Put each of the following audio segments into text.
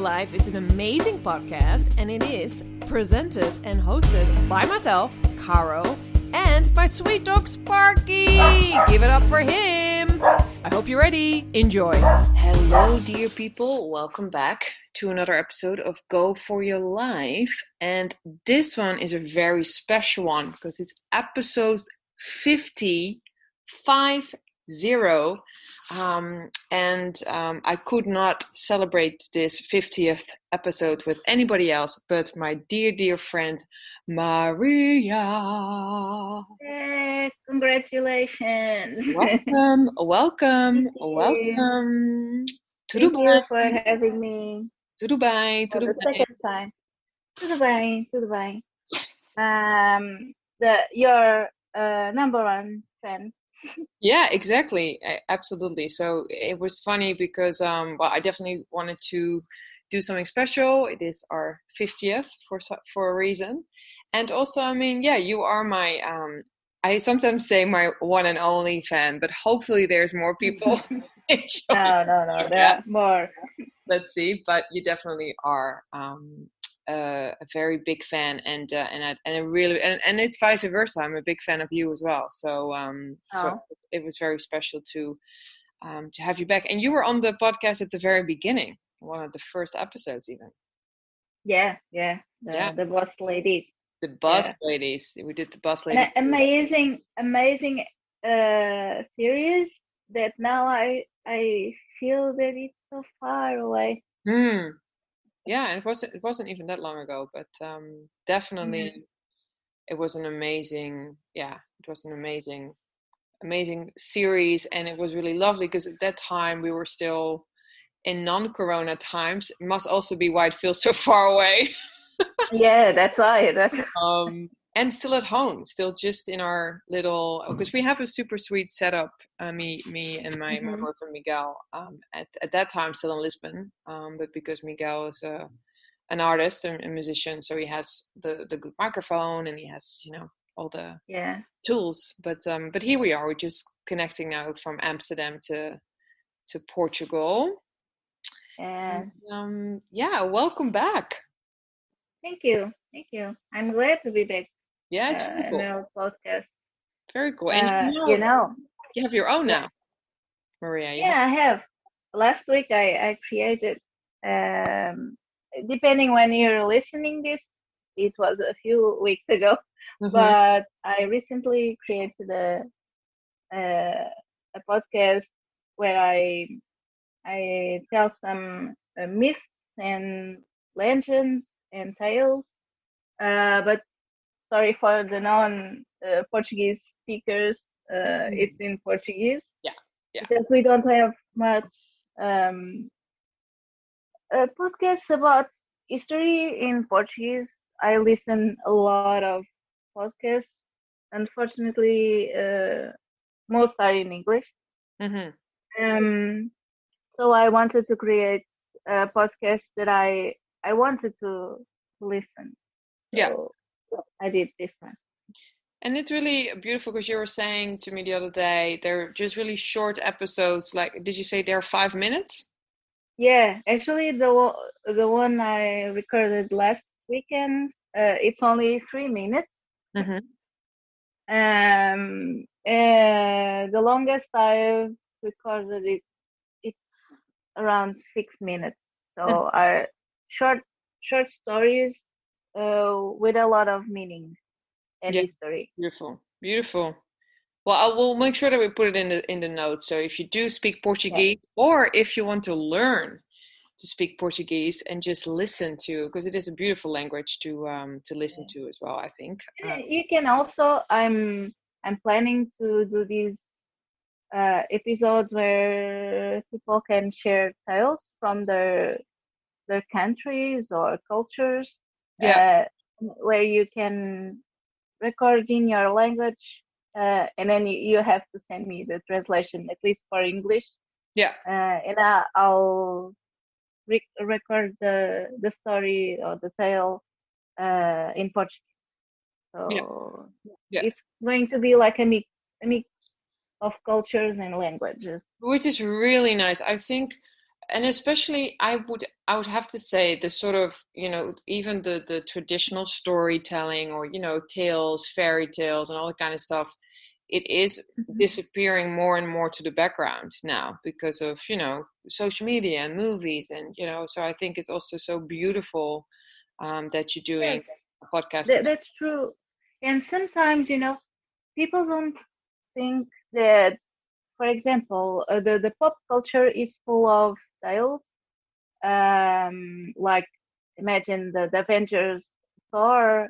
Life is an amazing podcast, and it is presented and hosted by myself, Caro, and my sweet dog Sparky. Give it up for him. I hope you're ready. Enjoy. Hello, dear people. Welcome back to another episode of Go For Your Life. And this one is a very special one because it's episode 50. I could not celebrate this 50th episode with anybody else but my dear friend Maria. Yes, congratulations. Welcome to Thank Dubai. you for having me To Dubai. for the second time. To Dubai. Your number one fan. Yeah, exactly. Absolutely. So it was funny because, I definitely wanted to do something special. It is our 50th for a reason. And also, you are my, I sometimes say my one and only fan, but hopefully there's more people. No, there are more. Let's see. But you definitely are a very big fan, and it's vice versa. I'm a big fan of you as well. So it was very special to have you back. And you were on the podcast at the very beginning, one of the first episodes, even. Yeah. The boss ladies. The boss ladies. We did the boss ladies. An amazing series that now I feel that it's so far away. Yeah, and it wasn't even that long ago, but definitely it was an amazing series, and it was really lovely because at that time we were still in non-corona times. It must also be why it feels so far away. Yeah, that's why. And still at home, still just in our little, because we have a super sweet setup, me and my boyfriend Miguel, at that time still in Lisbon, but because Miguel is an artist and a musician, so he has the good microphone and he has all the tools, but here we are, we're just connecting now from Amsterdam to Portugal. And welcome back. Thank you. I'm glad to be back. Yeah, it's really cool. In our podcast. Very cool. And you have your own now, Maria. I have. Last week I created, depending when you're listening this, it was a few weeks ago, but I recently created a podcast where I tell some myths and legends and tales, but sorry for the non-Portuguese speakers. It's in Portuguese. Yeah. Because we don't have much podcasts about history in Portuguese. I listen a lot of podcasts. Unfortunately, most are in English. So I wanted to create a podcast that I wanted to listen. So I did this one. And it's really beautiful because you were saying to me the other day, they're just really short episodes. Like, did you say they're 5 minutes? Yeah, actually the one I recorded last weekend, it's only 3 minutes. The longest I've recorded it's around 6 minutes. So are short stories with a lot of meaning and history. Beautiful. Well, I will make sure that we put it in the notes. So if you do speak Portuguese, or if you want to learn to speak Portuguese and just listen to, because it is a beautiful language to listen to as well, I think. You can also. I'm planning to do these episodes where people can share tales from their countries or cultures. Where you can record in your language, and then you have to send me the translation, at least for English. And I'll record the story or the tale in Portuguese. So it's going to be like a mix of cultures and languages, which is really nice. I think and especially I would have to say the sort of, even the traditional storytelling, or tales, fairy tales, and all that kind of stuff, it is Mhm. disappearing more and more to the background now because of social media and movies, and so I think it's also so beautiful that you're doing Yes, a podcast about. that's true. And sometimes, people don't think that, for example, the pop culture is full of tales. Like imagine the Avengers, Thor.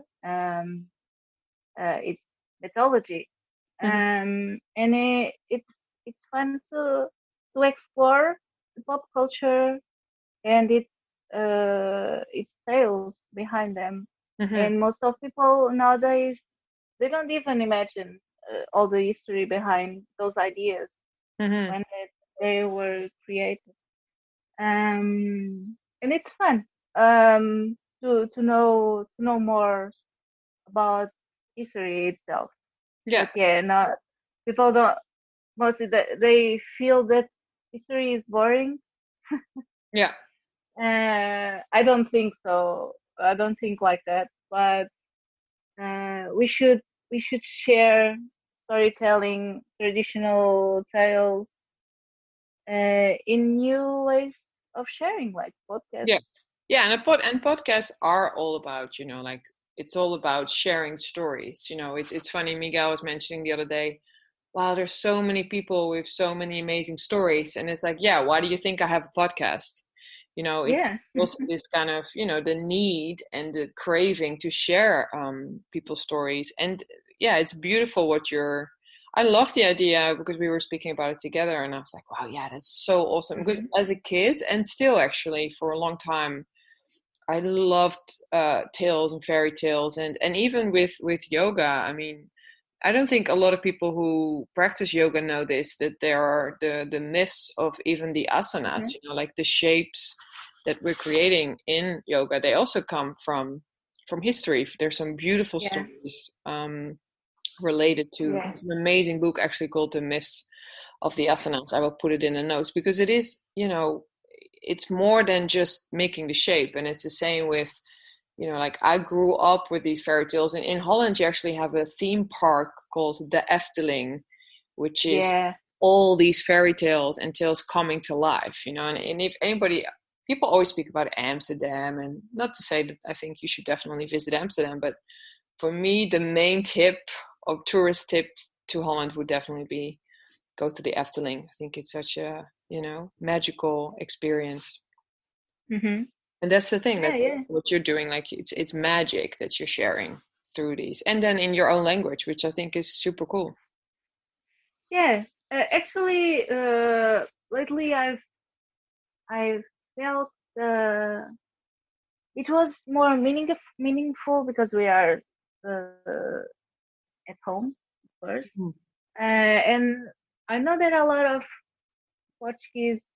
It's mythology, Mhm. and it's fun to explore the pop culture and its tales behind them. Mhm. And most of people nowadays, they don't even imagine all the history behind those ideas Mhm. when they were created. And it's fun to know more about history itself. Yeah. But yeah, not people don't mostly they feel that history is boring. Yeah. I don't think so. I don't think like that. But we should share storytelling, traditional tales, in new ways of sharing, like Yeah. podcasts. Yeah, and podcasts are all about, like, it's all about sharing stories. It's funny, Miguel was mentioning the other day, wow, there's so many people with so many amazing stories. And it's like, yeah, why do you think I have a podcast? It's Yeah. also this kind of, the need and the craving to share people's stories. And yeah, it's beautiful I love the idea because we were speaking about it together, and I was like, wow, yeah, that's so awesome. Because Hmm. as a kid, and still actually for a long time, I loved tales and fairy tales, and even with yoga. I mean, I don't think a lot of people who practice yoga know this, that there are the myths of even the asanas, Hmm. like the shapes that we're creating in yoga. They also come from history. There's some beautiful Yeah. stories related to Yeah. an amazing book actually called The Myths of the Asanas. I will put it in the notes because it is, it's more than just making the shape. And it's the same with, like I grew up with these fairy tales. And in Holland, you actually have a theme park called the Efteling, which is Yeah. all these fairy tales and tales coming to life, and if anybody, people always speak about Amsterdam, and not to say that I think you should definitely visit Amsterdam, but for me, the main tip of tourist tip to Holland would definitely be go to the Efteling. I think it's such a, magical experience. Hmm. And that's the thing, Yeah. that's Yeah. what you're doing. Like it's magic that you're sharing through these. And then in your own language, which I think is super cool. Yeah. Actually, lately I've felt it was more meaningful because we are at home, of course, Mhm. and I know that a lot of Portuguese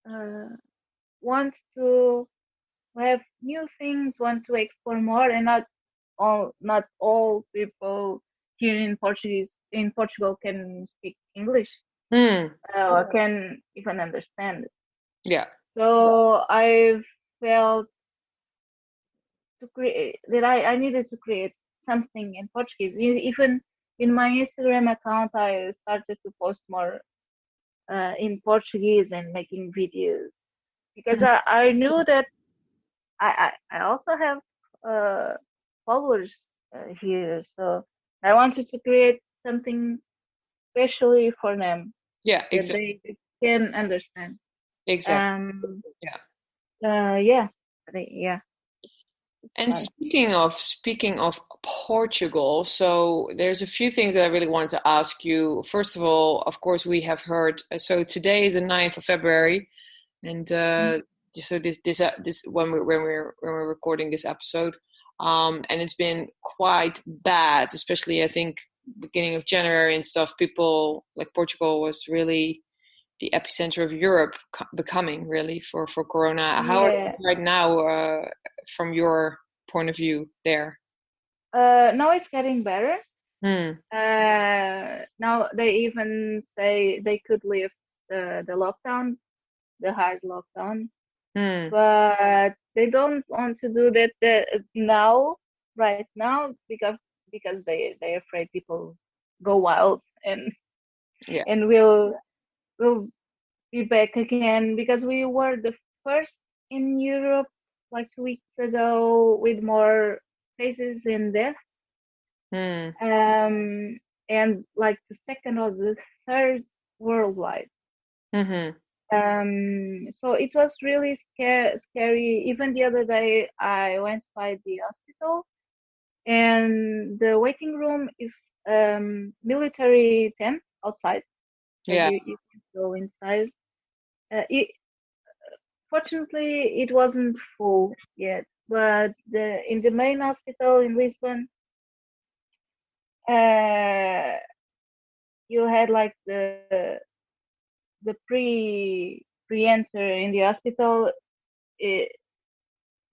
uh, want to have new things, want to explore more, and not all people here in Portugal can speak English, Hmm. or can even understand. Yeah. So I felt to create that I needed to create something in Portuguese. Even in my Instagram account, I started to post more in Portuguese and making videos because Mhm. I knew that I also have uh, followers here, so I wanted to create something especially for them Yeah, that exactly. they can understand. Exactly. Um, Yeah. yeah, yeah, it's And fun. speaking of Portugal, so there's a few things that I really wanted to ask you. First of all, of course, we have heard. So today is the 9th of February, and so this when we're recording this episode, and it's been quite bad, especially I think beginning of January and stuff. People like Portugal was really the epicenter of Europe becoming really for Corona. How are Yeah. things right now from your point of view there? Now it's getting better. Hmm. Now they even say they could lift the lockdown the hard lockdown. Mm. But they don't want to do that now, right now, because they're afraid people go wild and Yeah. will be back again, because we were the first in Europe like 2 weeks ago with more cases and deaths, Mm. and like the second or the third worldwide. Mm-hmm. So it was really scary. Even the other day, I went by the hospital, and the waiting room is military tent outside, because Yeah. you can go inside. Fortunately, it wasn't full yet, but in the main hospital in Lisbon, uh, you had like the pre-enter in the hospital. It,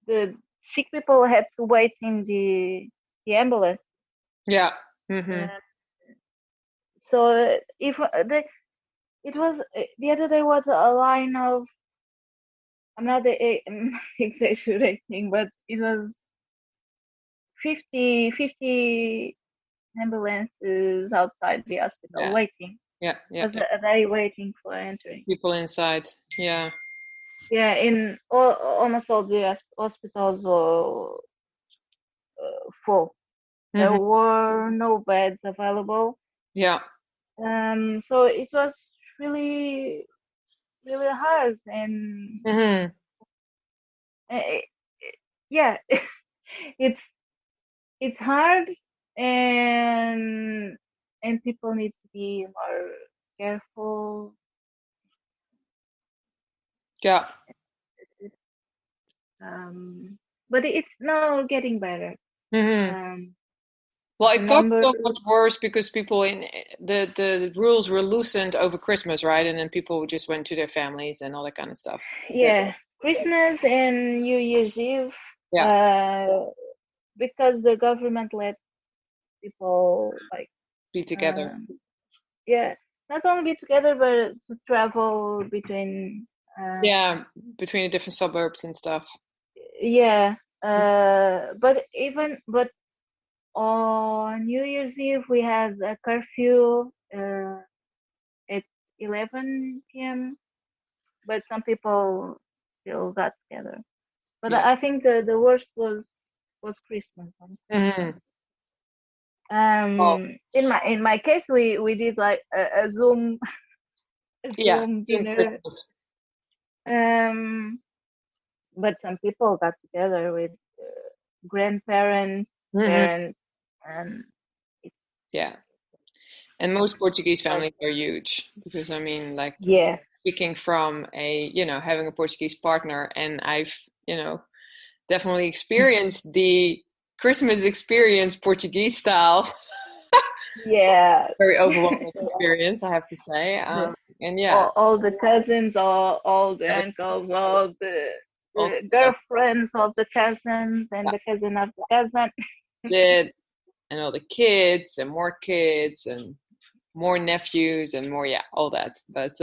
the sick people had to wait in the ambulance. Yeah. Mm-hmm. Uh, so if it was the other day was a line of, I'm not exaggerating, but it was 50 ambulances outside the hospital Yeah. waiting. Yeah. Yeah. Was Yeah. a day waiting for entering. People inside. Yeah. Yeah, in almost all the hospitals were full. There Mm-hmm. were no beds available. Yeah. So it was really, really hard, and Mm-hmm. uh, yeah, it's it's hard, and people need to be more careful. Yeah. But it's now getting better. Mm-hmm. Um, Well, the it got number, so much worse because people in the rules were loosened over Christmas, right? And then people just went to their families and all that kind of stuff. Yeah. yeah, Christmas and New Year's Eve, Yeah. uh, because the government let people like, Be together. um, yeah, not only be together but to travel between, Yeah, between the different suburbs and stuff. yeah, but on New Year's Eve we had a curfew at 11 p.m., but some people still got together. But Yeah. I think the worst was Christmas, on Mm-hmm. Christmas. Oh, In my case, we did like a Zoom a yeah. Zoom Zoom dinner. Christmas. Um, but some people got together with grandparents, Mm-hmm. parents, and it's Yeah. And most Portuguese like, families are huge because I mean, like yeah, speaking from having a Portuguese partner, and I've, definitely experienced the Christmas experience Portuguese style. yeah. Very overwhelming experience, I have to say. the, And yeah, all the cousins, all the uncles, all all the together. girlfriends of the cousins and the cousin of the cousin. Did and all the kids and more nephews and more, yeah, all that. But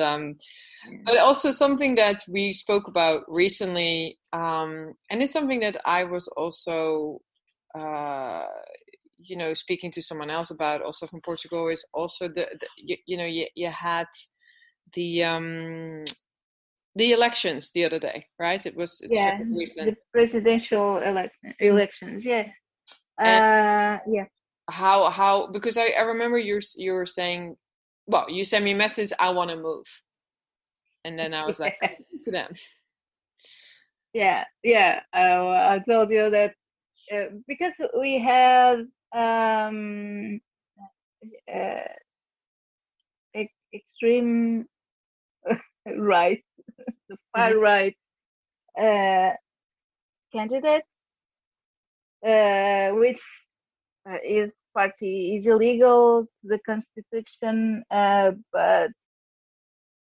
also something that we spoke about recently, and it's something that I was also uh speaking to someone else about, also from Portugal, is also you had the the elections the other day, right? It's Yeah, very recent. the presidential elections. Yeah. And Yeah. how because I remember you were saying, well, you sent me a message, I want to move, and then I was like, Yeah. to them. Yeah. Yeah. I told you that because we have uh, extreme right, the Mhm. far right uh, candidate, which is party is illegal to the constitution, but